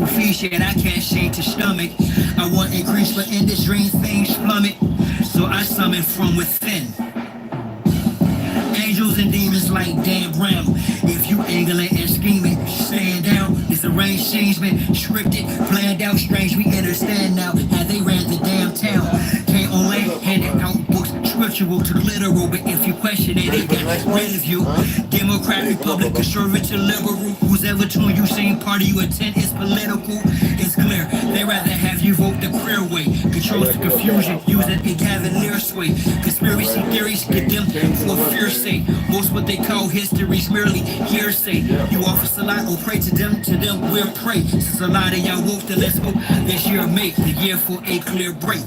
feast, yet I can't shake to stomach. I want increase, but in this dream things plummet. So I summon from within. Angels and demons like Dan Brown. If you angling and scheming, stand down. This arrangement, scripted, planned out, strange. We understand now how they ran the damn town. Can't only hand it out books, scriptural to literal. But if you question it, they got rid of you. Democrat, Republic, conservative, liberal. Who's ever tune you same party you attend is political. It's clear they rather have you vote the queer way. Control the confusion, using a cavalier sway. Conspiracy theories get them for fear's sake. Most what they call history's merely hearsay. You offer salat or pray to them we'll pray. Since a lot of y'all woke, then let's hope this year make the year for a clear break.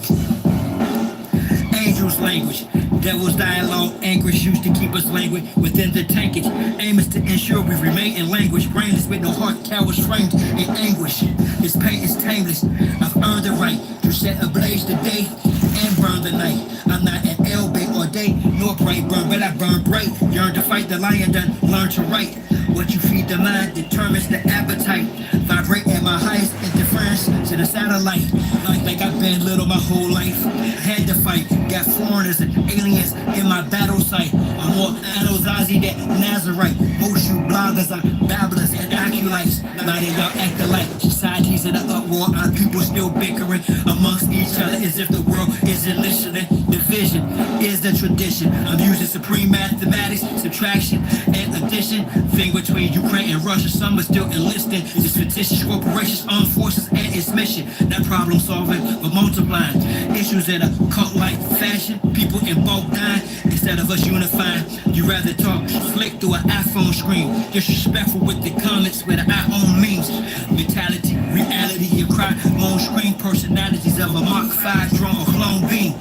Angels language, devil's dialogue, anguish used to keep us languid within the tankage. Aim is to ensure we remain in language, brainless with no heart, cowards framed in anguish. This pain is tameless. I've earned the right to set ablaze the day and burn the night. I'm not an L-bait all day, nor bright burn, but I burn bright. Yearn to fight the lion, done learn to write. What you feed the mind determines the appetite. Vibrate at my highest interference to the satellite. Like I've been little my whole life. Had to fight, got foreigners and aliens in my battle site. I'm more Anazazi than Nazarite. Most you bloggers are babblers and acolytes. Now they y'all act alike. Societies in an uproar, our people still bickering amongst each other as if the world isn't listening. Division is the tradition. I'm using supreme mathematics, subtraction and addition. Thing between Ukraine and Russia, some are still enlisting. This fictitious corporations, armed forces, and its mission. Not problem solving, but multiplying. Issues in a cult-like fashion. People in bulk dying instead of us unifying. You rather talk slick through an iPhone screen. Disrespectful with the comments with our own memes. Mentality, reality, you cry. Moan screen personalities of a Mach 5 drone or clone beam.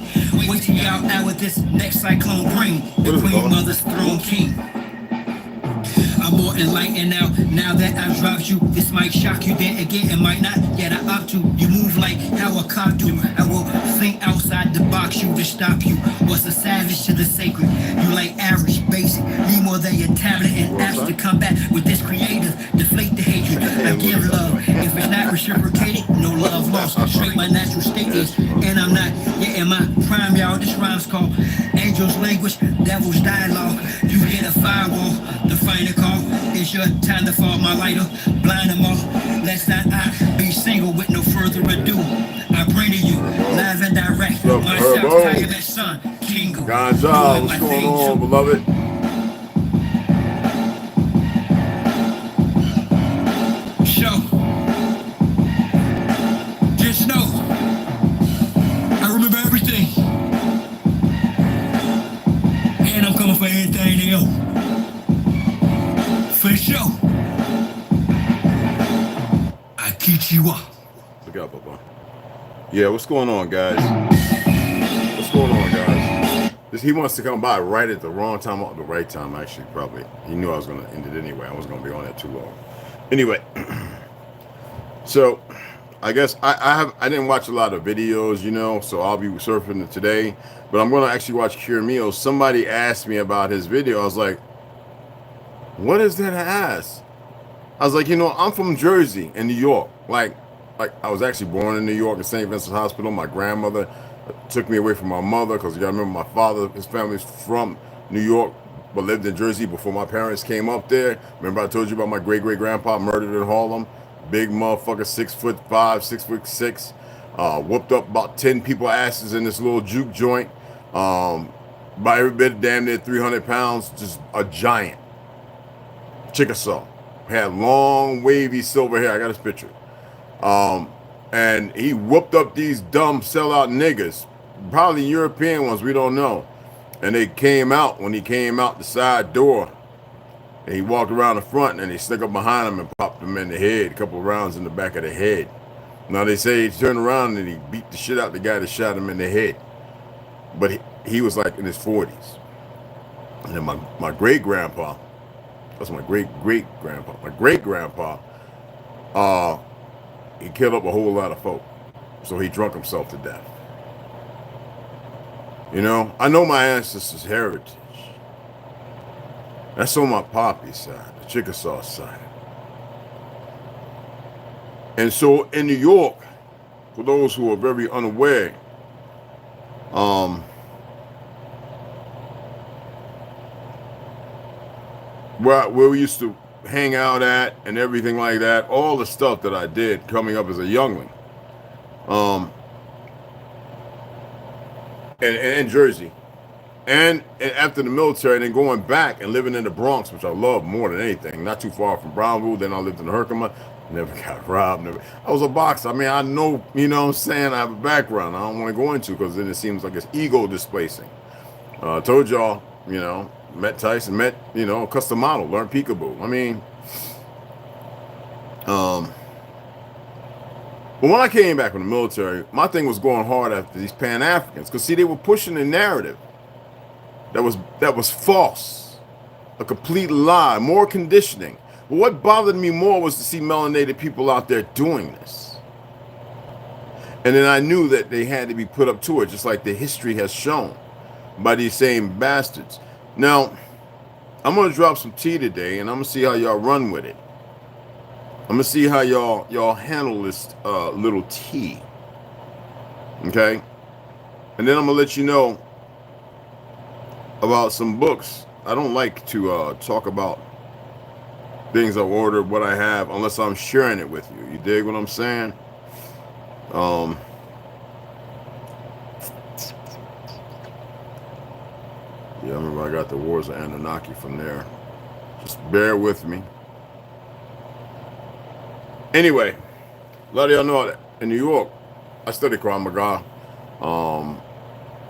Wait till y'all out with this next cyclone bring. The Queen Mother's throne king. I'm more enlightened now that I've dropped you. This might shock you, then again it might not. Yet I opt to. You move like how a cop do. I will think outside the box you to stop you. What's a savage to the sacred? You like average, basic. Need more than your tablet and apps to combat with this creative. Deflate the hatred. I give love. If it's not reciprocated, no love lost. Straight my natural state is. And I'm not yet in my prime, y'all. This rhyme's called Angel's Language, Devil's Dialogue. You hit a firewall, the final call. It's your time to fall, my lighter. Blind them all. Let's not I be single with no further ado. I bring to you live and direct. Myself, tired that son, King. God, Jah, what's going on, beloved? Show. Just know, I remember everything. And I'm coming for everything else. For sure. I teach you up. Look out, Papa. Yeah, what's going on, guys? What's going on, guys? He wants to come by right at the wrong time, or the right time, actually, probably. He knew I was going to end it anyway. I wasn't going to be on it too long. Anyway, so I guess I didn't watch a lot of videos, you know, so I'll be surfing it today. But I'm going to actually watch Cure Meal. Somebody asked me about his video. I was like, what is that I asked? I was like, you know, I'm from Jersey and New York. Like I was actually born in New York at St. Vincent's Hospital. My grandmother took me away from my mother because you got to remember my father, his family's from New York, but lived in Jersey before my parents came up there. Remember I told you about my great-great-grandpa murdered in Harlem? Big motherfucker, 6'5", 6'6". Whooped up about 10 people asses in this little juke joint. By every bit, damn near 300 pounds, just a giant. Chickasaw. Had long, wavy silver hair. I got his picture. And he whooped up these dumb sellout niggas. Probably European ones, we don't know. And they came out when he came out the side door. And he walked around the front and they snuck up behind him and popped him in the head. A couple of rounds in the back of the head. Now they say he turned around and he beat the shit out the guy that shot him in the head. But he was like in his 40s. And then my great-grandpa, that's my great-great-grandpa. My great-grandpa, he killed up a whole lot of folk. So he drunk himself to death. You know, I know my ancestors' heritage. That's on my poppy's side, the Chickasaw side. And so in New York, for those who are very unaware, where we used to hang out at and everything like that, all the stuff that I did coming up as a youngling, in Jersey, and after the military, and then going back and living in the Bronx, which I love more than anything, not too far from Brownville. Then I lived in Herkimer, never got robbed. Never. I was a boxer. I mean, I know, you know what I'm saying? I have a background I don't want to go into because then it seems like it's ego displacing. I told y'all, you know, met Tyson, met, you know, custom model, learned peekaboo. I mean, but when I came back from the military, my thing was going hard after these Pan-Africans, because see, they were pushing a narrative that was false, a complete lie, more conditioning. But what bothered me more was to see melanated people out there doing this. And then I knew that they had to be put up to it, just like the history has shown by these same bastards. Now, I'm going to drop some tea today, and I'm going to see how y'all run with it. I'm going to see how y'all handle this little tea. Okay? And then I'm going to let you know about some books. I don't like to talk about things I ordered, what I have, unless I'm sharing it with you. You dig what I'm saying? Yeah, I remember I got the Wars of Anunnaki from there. Just bear with me. Anyway, a lot of y'all know that in New York, I studied Krav Maga.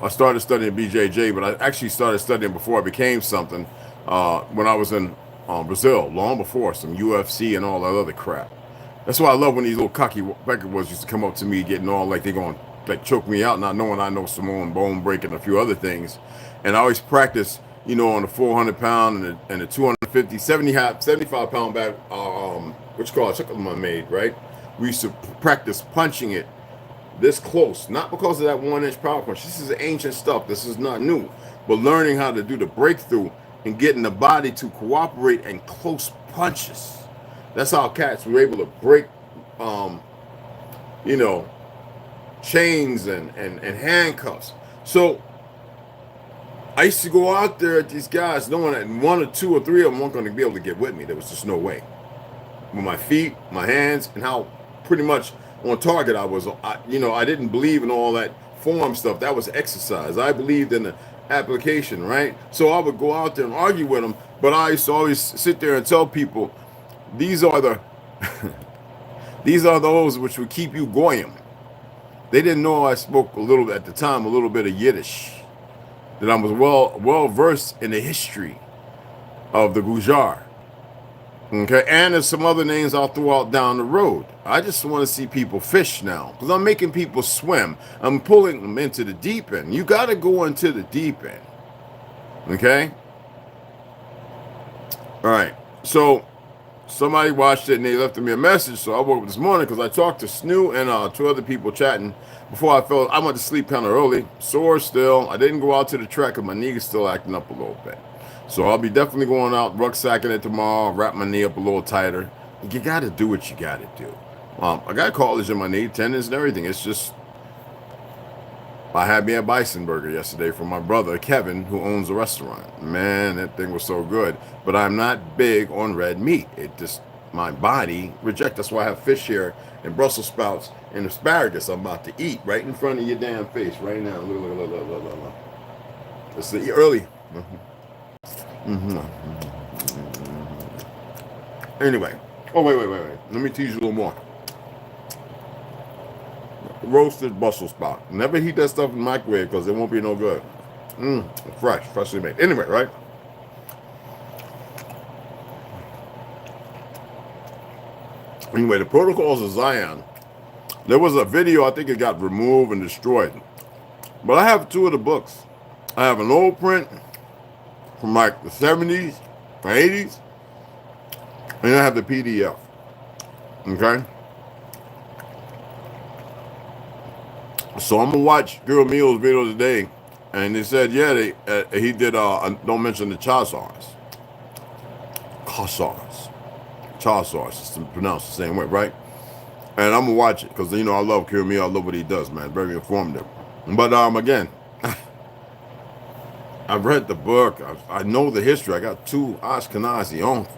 I started studying BJJ, but I actually started studying before I became something when I was in Brazil, long before some UFC and all that other crap. That's why I love when these little cocky record boys used to come up to me getting all like they're going to like choke me out, not knowing I know Samoan bone breaking and a few other things. And I always practice, you know, on the 400 pound and the 250, 75 pound bag, what you call it, chocolate made, right? We used to practice punching it this close, not because of that 1-inch power punch. This is ancient stuff. This is not new, but learning how to do the breakthrough and getting the body to cooperate in close punches. That's how cats were able to break, you know, chains and handcuffs. So I used to go out there at these guys knowing that one or two or three of them weren't going to be able to get with me. There was just no way. With my feet, my hands, and how pretty much on target I was. I didn't believe in all that form stuff. That was exercise. I believed in the application, right? So I would go out there and argue with them, but I used to always sit there and tell people, these are the these are those which would keep you goyim. They didn't know I spoke a little bit at the time, a little bit of Yiddish, that I was well versed in the history of the Gujar. Okay, and there's some other names I'll throw out down the road. I just want to see people fish now, because I'm making people swim. I'm pulling them into the deep end. You got to go into the deep end. Okay? All right. So somebody watched it and they left me a message. So I woke up this morning because I talked to Snoo and two other people chatting before I went to sleep kind of early. Sore still. I didn't go out to the track because my knee is still acting up a little bit. So I'll be definitely going out, rucksacking it tomorrow, wrap my knee up a little tighter. You got to do what you got to do. I got cartilage in my knee, tendons and everything. It's just, I had me a bison burger yesterday from my brother, Kevin, who owns a restaurant. Man, that thing was so good. But I'm not big on red meat. It just, my body rejects. That's why I have fish here and Brussels sprouts and asparagus I'm about to eat right in front of your damn face right now. Look. It's the early. Anyway, wait. Let me tease you a little more. Roasted Brussels sprout. Never heat that stuff in the microwave because it won't be no good. Freshly made. Anyway, right? Anyway, the Protocols of Zion. There was a video, I think it got removed and destroyed. But I have two of the books. I have an old print from like the 70s, or 80s, and I have the PDF. Okay? So I'm gonna watch Girl Meal's video today, and they said, yeah, he did. Don't mention the Chazars. Chazars, it's pronounced the same way, right? And I'm gonna watch it because I love Kiramil. I love what he does, man. Very informative. But again, I've read the book. I know the history. I got 2 Ashkenazi uncles.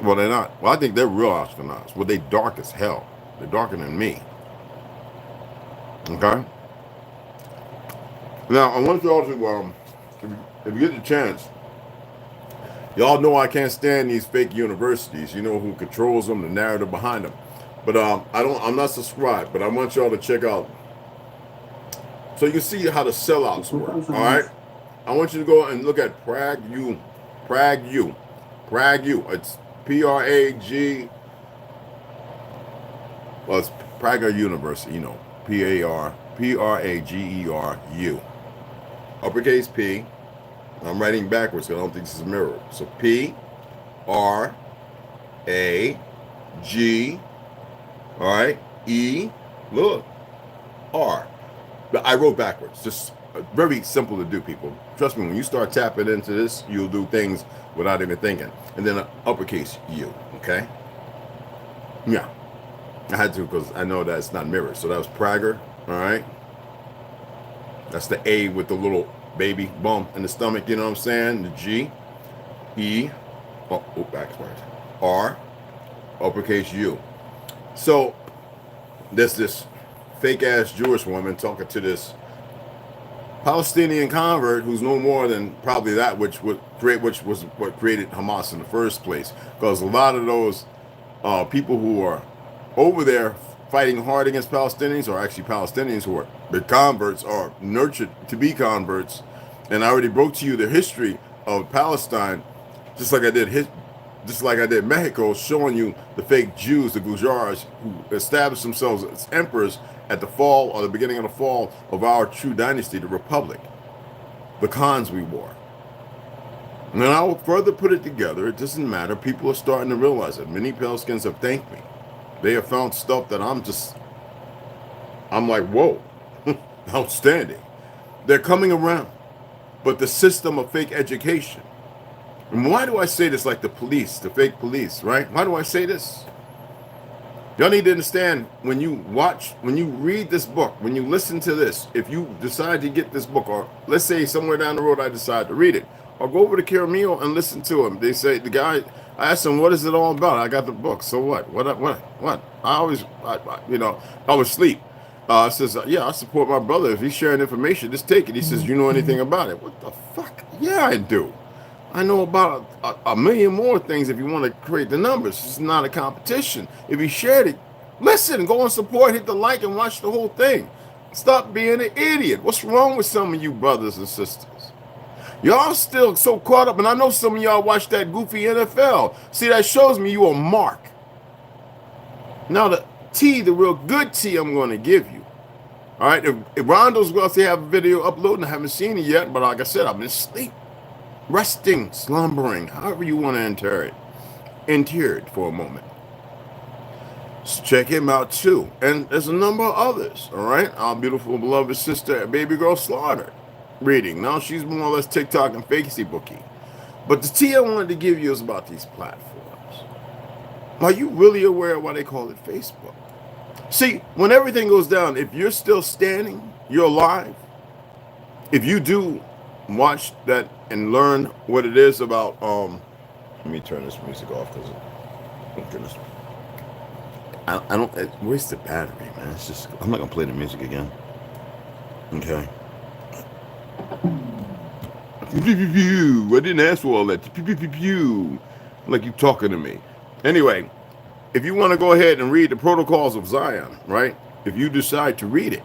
Well, they're not. Well, I think they're real Ashkenaz. Well, they dark as hell. They're darker than me. Okay. Now I want y'all to, if you get the chance, y'all know I can't stand these fake universities. You know who controls them, the narrative behind them. But I'm not subscribed. But I want y'all to check out, so you can see how the sellouts work. All right. I want you to go and look at PragU. It's PRAG. Well, it's Prager University. PRAGERU. Uppercase P. I'm writing backwards because I don't think this is mirrored. So PRAG. All right. E. Look. R. But I wrote backwards. Just very simple to do, people. Trust me, when you start tapping into this, you'll do things without even thinking. And then uppercase U. Okay. Yeah. I had to because I know that it's not mirrored. So that was Prager. All right. That's the A with the little baby bump in the stomach. You know what I'm saying? The G. E. Backwards. R. Uppercase U. So there's this fake ass Jewish woman talking to this Palestinian convert who's no more than probably that which was what created Hamas in the first place. Because a lot of those people who are over there fighting hard against Palestinians are actually Palestinians who are the converts or nurtured to be converts. And I already broke to you the history of Palestine, just like I did Mexico, showing you the fake Jews, the Gujars, who established themselves as emperors at the fall or the beginning of the fall of our true dynasty, the Republic, the Khans we wore. And I will further put it together. It doesn't matter. People are starting to realize it. Many pale skins have thanked me. They have found stuff that I'm like, whoa, outstanding. They're coming around. But the system of fake education. And why do I say this like the police, the fake police, right? Why do I say this? Y'all need to understand, when you read this book, when you listen to this, if you decide to get this book, or let's say somewhere down the road I decide to read it, or go over to Kiramil and listen to him. They say, the guy, I asked him, what is it all about? I got the book. So what? What? I was asleep. Says, yeah, I support my brother. If he's sharing information, just take it. He says, you know anything about it? What the fuck? Yeah, I do. I know about a million more things if you want to create the numbers. It's not a competition. If you shared it, listen, go and support, hit the like, and watch the whole thing. Stop being an idiot. What's wrong with some of you brothers and sisters? Y'all still so caught up, and I know some of y'all watch that goofy NFL. See, that shows me you a mark. Now the tea, the real good tea I'm going to give you. All right, if Rondo's going to have a video uploading, I haven't seen it yet, but like I said, I've been asleep. Resting, slumbering, however you want to enter it. Interred for a moment. So check him out too. And there's a number of others, all right? Our beautiful beloved sister, Baby Girl Slaughter, reading. Now she's more or less TikTok and Facebooky. But the tea I wanted to give you is about these platforms. Are you really aware of why they call it Facebook? See, when everything goes down, if you're still standing, you're alive. If you do watch that and learn what it is about, let me turn this music off because I don't waste the battery, man. It's just, I'm not gonna play the music again. Okay. I didn't ask for all that. Like you talking to me. Anyway, if you want to go ahead and read the Protocols of Zion, right? If you decide to read it,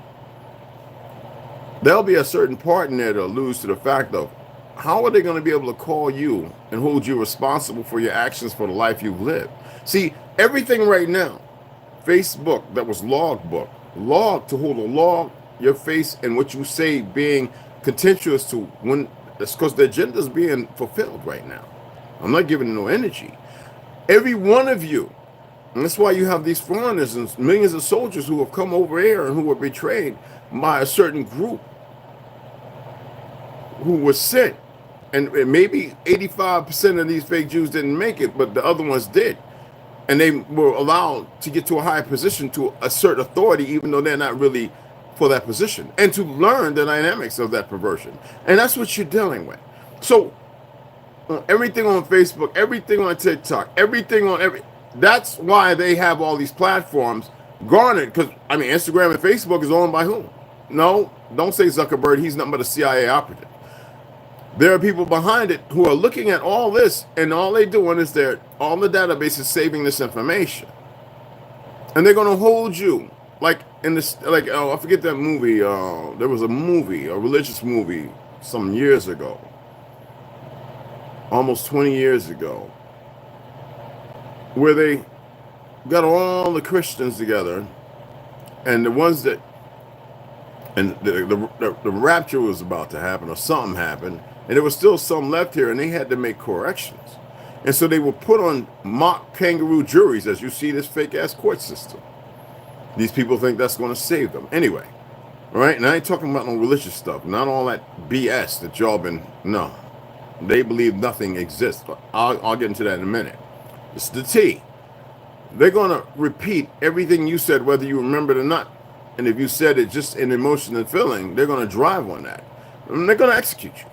there'll be a certain part in there that alludes to the fact of how are they going to be able to call you and hold you responsible for your actions for the life you've lived? See, everything right now, Facebook, that was log to hold a log, your face and what you say being contentious to when, that's because the agenda is being fulfilled right now. I'm not giving no energy. Every one of you, and that's why you have these foreigners and millions of soldiers who have come over here and who were betrayed by a certain group who was sent, and maybe 85% of these fake Jews didn't make it, but the other ones did. And they were allowed to get to a higher position to assert authority, even though they're not really for that position, and to learn the dynamics of that perversion. And that's what you're dealing with. So everything on Facebook, everything on TikTok, everything on that's why they have all these platforms garnered. Because I mean, Instagram and Facebook is owned by whom? No, don't say Zuckerberg. He's nothing but a CIA operative. There are people behind it who are looking at all this, and all they're doing is all the database is saving this information, and they're going to hold you like in this, like, oh, I forget that movie. There was a movie, a religious movie, some years ago, almost 20 years ago, where they got all the Christians together, and the ones that, and the rapture was about to happen, or something happened, and there was still some left here, and they had to make corrections. And so they were put on mock kangaroo juries, as you see this fake-ass court system. These people think that's going to save them. Anyway, all right? And I ain't talking about no religious stuff, not all that BS that y'all been, no. They believe nothing exists. I'll get into that in a minute. It's the T. They're going to repeat everything you said, whether you remember it or not. And if you said it just in emotion and feeling, they're going to drive on that. And they're going to execute you.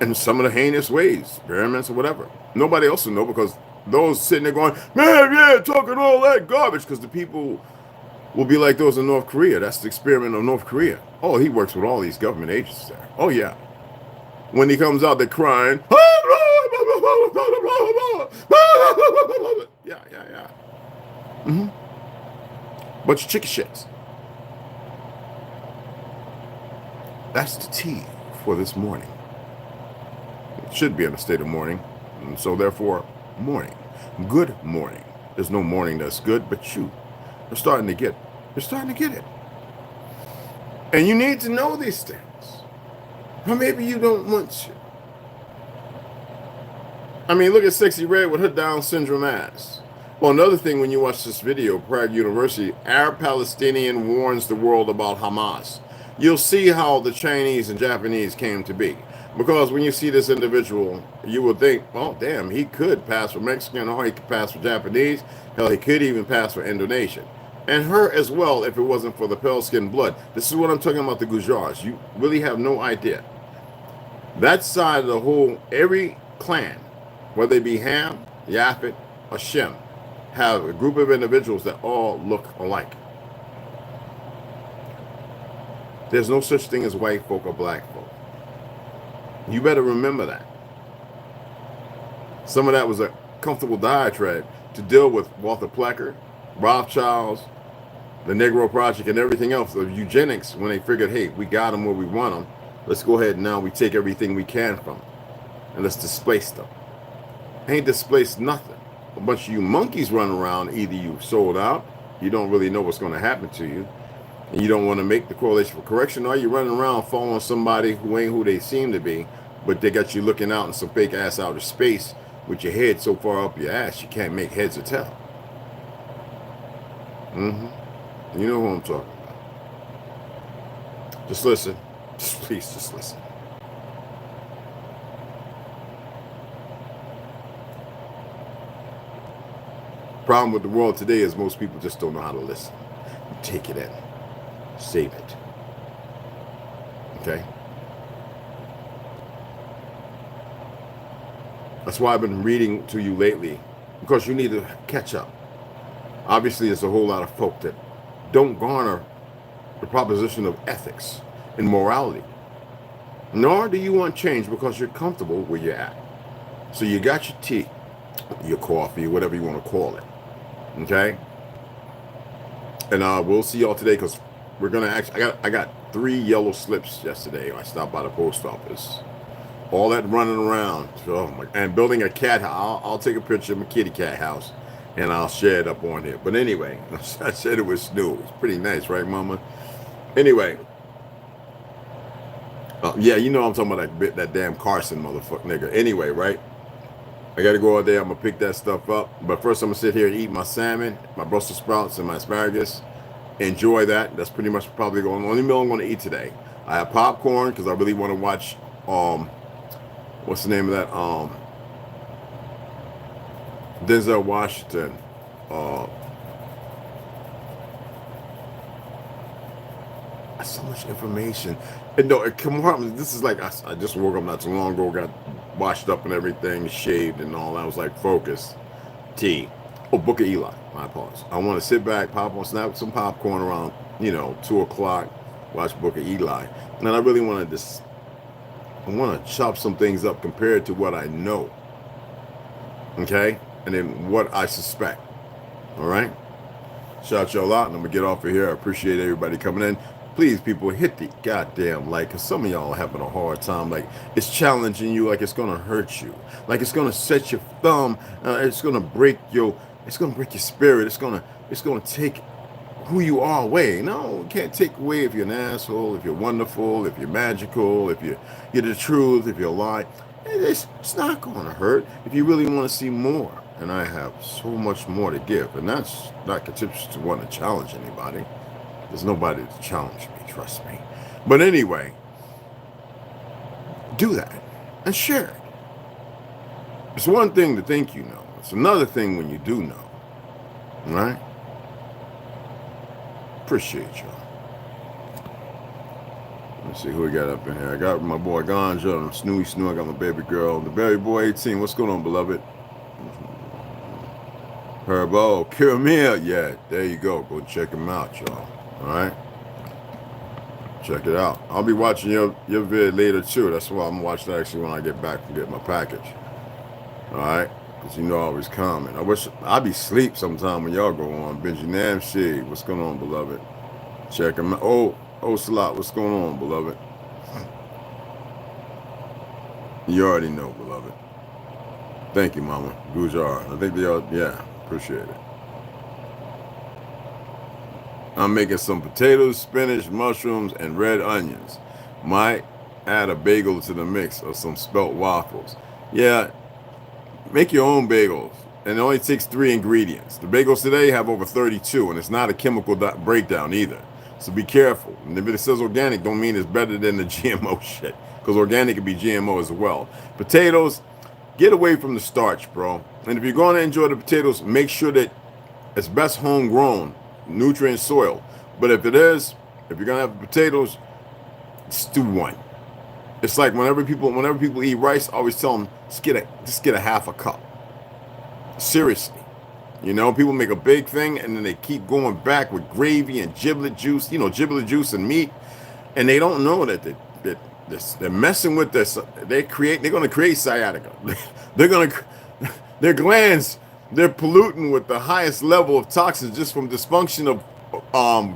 In some of the heinous ways, experiments or whatever. Nobody else will know, because those sitting there going, man, yeah, talking all that garbage, because the people will be like those in North Korea. That's the experiment of North Korea. Oh, he works with all these government agents there. Oh, yeah. When he comes out, they're crying. Yeah. Bunch of chicken shits. That's the tea for this morning. It should be in a state of mourning, and so therefore, morning. Good morning. There's no morning that's good, but you're starting to get it. And you need to know these things. Or maybe you don't want to. I mean, look at Sexy Red with her Down syndrome ass. Well, another thing, when you watch this video, Prague University, Arab Palestinian warns the world about Hamas. You'll see how the Chinese and Japanese came to be. Because when you see this individual, you would think, oh, damn, he could pass for Mexican, or he could pass for Japanese. Hell, he could even pass for Indonesian. And her as well, if it wasn't for the pale skin blood. This is what I'm talking about, the Gujars. You really have no idea. That side of the whole, every clan, whether it be Ham, Yaphet, or Shem, have a group of individuals that all look alike. There's no such thing as white folk or black folk. You better remember that. Some of that was a comfortable diatribe to deal with Walter Plecker, Rothschilds, the Negro Project, and everything else of eugenics, when they figured, hey, we got them where we want them. Let's go ahead and now we take everything we can from them, and let's displace them. Ain't displaced nothing. A bunch of you monkeys run around, either you sold out, you don't really know what's going to happen to you, and you don't want to make the correlation for correction, or you're running around following somebody who ain't who they seem to be, but they got you looking out in some fake ass outer space with your head so far up your ass you can't make heads or tail. You know who I'm talking about. Just listen. Please, just listen. Problem with the world today is most people just don't know how to listen. You take it in. Save it. Okay? That's why I've been reading to you lately, because you need to catch up. Obviously, there's a whole lot of folk that don't garner the proposition of ethics and morality. Nor do you want change because you're comfortable where you're at. So you got your tea, your coffee, whatever you want to call it. Okay? And we'll see y'all today, because we're going to actually, I got 3 yellow slips yesterday. I stopped by the post office. All that running around, and building a cat house. I'll take a picture of my kitty cat house, and I'll share it up on here. But anyway, I said it was snow. It's pretty nice, right, Mama? Anyway, yeah, you know I'm talking about that damn Carson motherfucker nigga. Anyway, right? I got to go out there. I'm going to pick that stuff up. But first, I'm going to sit here and eat my salmon, my Brussels sprouts, and my asparagus. Enjoy that. That's pretty much probably the only meal I'm going to eat today. I have popcorn because I really want to watch what's the name of that? Denzel Washington. So much information. And no, this is like, I just woke up not too long ago, got washed up and everything, shaved and all that. I was like, focus. T. Oh, Book of Eli. My apologies. I want to sit back, pop on, snap some popcorn around, 2 o'clock, watch Book of Eli. And I really want to I want to chop some things up compared to what I know. Okay? And then what I suspect. All right? Shout y'all out, and I'm going to get off of here. I appreciate everybody coming in. Please, people, hit the goddamn like, because some of y'all are having a hard time. Like, it's challenging you, like it's going to hurt you. Like, it's going to set your thumb. It's going to break your spirit. It's going to take who you are away. No, it can't take away if you're an asshole, if you're wonderful, if you're magical, if you're the truth, if you're lying. It's not going to hurt if you really want to see more. And I have so much more to give. And that's not contributions to want to challenge anybody. There's nobody to challenge me, trust me. But anyway, do that and share it. It's one thing to think you know. It's another thing when you do know. All right? Appreciate y'all. Let's see who we got up in here. I got my boy Ganja, and Snoo. I got my baby girl, the baby boy 18. What's going on, beloved? Herbo, Kiramil. Yeah, there you go. Go check him out, y'all. All right, check it out. I'll be watching your vid later too. That's why I'm gonna watch that actually when I get back and get my package. All right, because I always comment. I wish I'd be asleep sometime when y'all go on. Benji Namshi, what's going on, beloved? Check him out. Oh, Salat, what's going on, beloved? You already know, beloved. Thank you, Mama. Gujar. I think they all. Yeah, appreciate it. I'm making some potatoes, spinach, mushrooms, and red onions. Might add a bagel to the mix or some spelt waffles. Yeah, make your own bagels. And it only takes 3 ingredients. The bagels today have over 32, and it's not a chemical breakdown either. So be careful. And if it says organic, don't mean it's better than the GMO shit. Because organic can be GMO as well. Potatoes, get away from the starch, bro. And if you're going to enjoy the potatoes, make sure that it's best homegrown. Nutrient soil. But if you're gonna have potatoes, just do one. It's like whenever people eat rice, I always tell them just get a half a cup. Seriously. People make a big thing and then they keep going back with gravy and giblet juice, and meat, and they don't know that they're messing with this. They're gonna create sciatica. Their glands, they're polluting with the highest level of toxins just from dysfunction of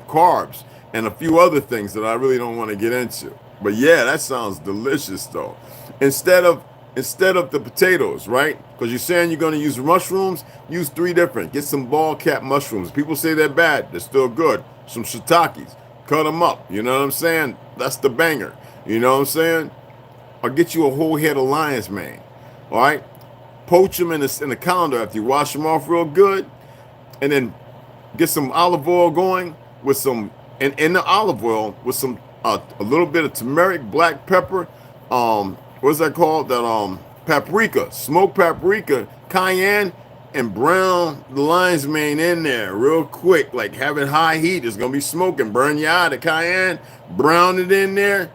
carbs and a few other things that I really don't want to get into. But yeah, that sounds delicious though. Instead of the potatoes, right? Because you're saying you're going to use mushrooms, use 3 different. Get some ball cap mushrooms. People say they're bad. They're still good. Some shiitakes. Cut them up. You know what I'm saying? That's the banger. You know what I'm saying? Or get you a whole head of lion's mane. All right? Poach them in the colander after you wash them off real good, and then get some olive oil going with some, and in the olive oil with some a little bit of turmeric, black pepper, what's that called? That paprika, smoked paprika, cayenne, and brown the lion's mane in there real quick, like have it high heat. It's gonna be smoking, burn your eye. The cayenne, brown it in there.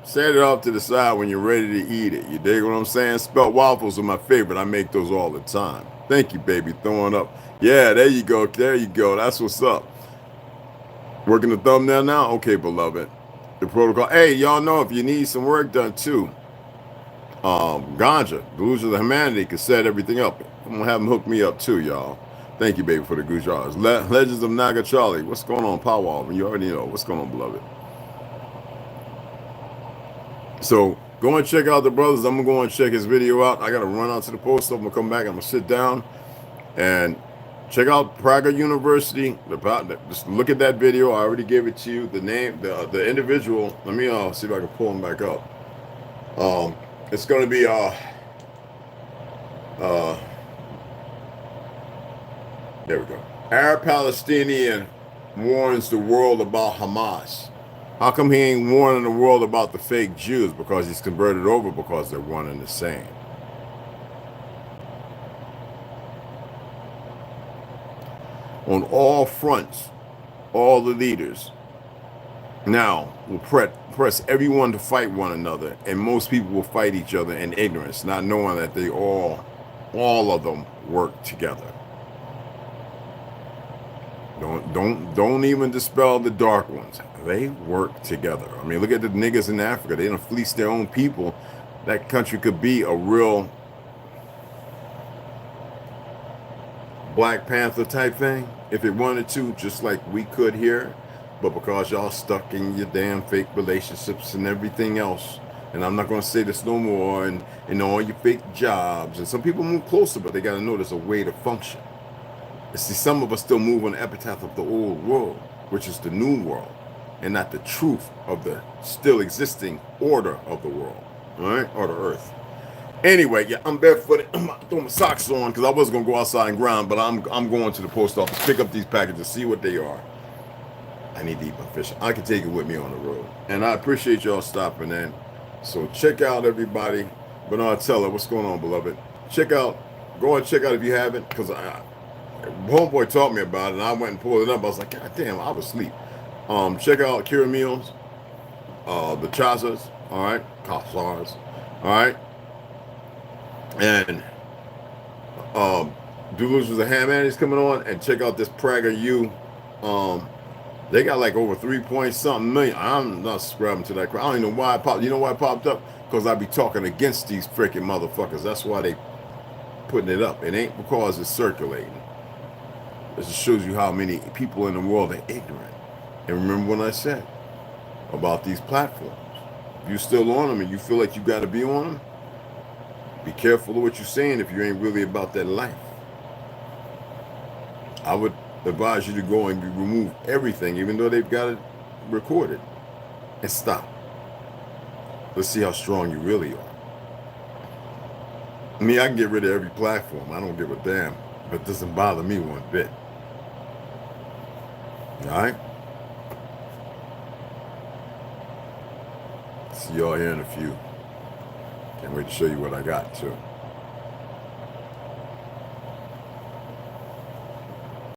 Set it off to the side when you're ready to eat it. You dig what I'm saying? Spelt waffles are my favorite. I make those all the time. Thank you, baby. Throwing up. Yeah, there you go. There you go. That's what's up. Working the thumbnail now? Okay, beloved. The protocol. Hey, y'all know if you need some work done too, Ganja, Delusion of Humanity, can set everything up. I'm going to have them hook me up too, y'all. Thank you, baby, for the Gujars. Legends of Naga Charlie. What's going on, Powwow? You already know. What's going on, beloved? So go and check out the brothers. I'm gonna go and check his video out. I gotta run out to the post office. I'm gonna come back. I'm gonna sit down and check out Praga University. Just look at that video. I already gave it to you. The name, the individual. Let me see if I can pull him back up. It's gonna be there we go. Arab Palestinian warns the world about Hamas. How come he ain't warning the world about the fake Jews? Because he's converted over because they're one and the same. On all fronts, all the leaders now will press everyone to fight one another, and most people will fight each other in ignorance, not knowing that they all of them work together. Don't even dispel the dark ones. They work together. I mean, look at the niggas in Africa. They don't fleece their own people. That country could be a real Black Panther type thing if it wanted to, just like we could here. But because y'all stuck in your damn fake relationships and everything else, and I'm not going to say this no more, and all your fake jobs, and some people move closer, but they got to know there's a way to function. You see, some of us still move on the epitaph of the old world, which is the new world, and not the truth of the still existing order of the world, all right, or the earth. Anyway, yeah, I'm barefooted. I'm about to throw my socks on because I was gonna go outside and grind, but I'm going to the post office, pick up these packages, see what they are. I need to eat my fish. I can take it with me on the road, and I appreciate y'all stopping in. So check out everybody. Bernard Teller, what's going on, beloved? Go and check out if you haven't, because homeboy taught me about it, and I went and pulled it up. I was like, God damn, I was asleep. Check out Kira Meals, the Chazas, all right, Cashapp, all right, and Duluth was a ham man is coming on, and check out this Prager U. They got like over 3-point-something million. I'm not subscribing to that crap. I don't even know why it popped. You know why it popped up? Because I be talking against these freaking motherfuckers. That's why they putting it up. It ain't because it's circulating. It just shows you how many people in the world are ignorant. And remember what I said about these platforms. If you're still on them and you feel like you got to be on them, be careful of what you're saying if you ain't really about that life. I would advise you to go and remove everything, even though they've got it recorded, and stop. Let's see how strong you really are. I mean, I can get rid of every platform. I don't give a damn. But it doesn't bother me one bit. Alright? See y'all here in a few. Can't wait to show you what I got, too.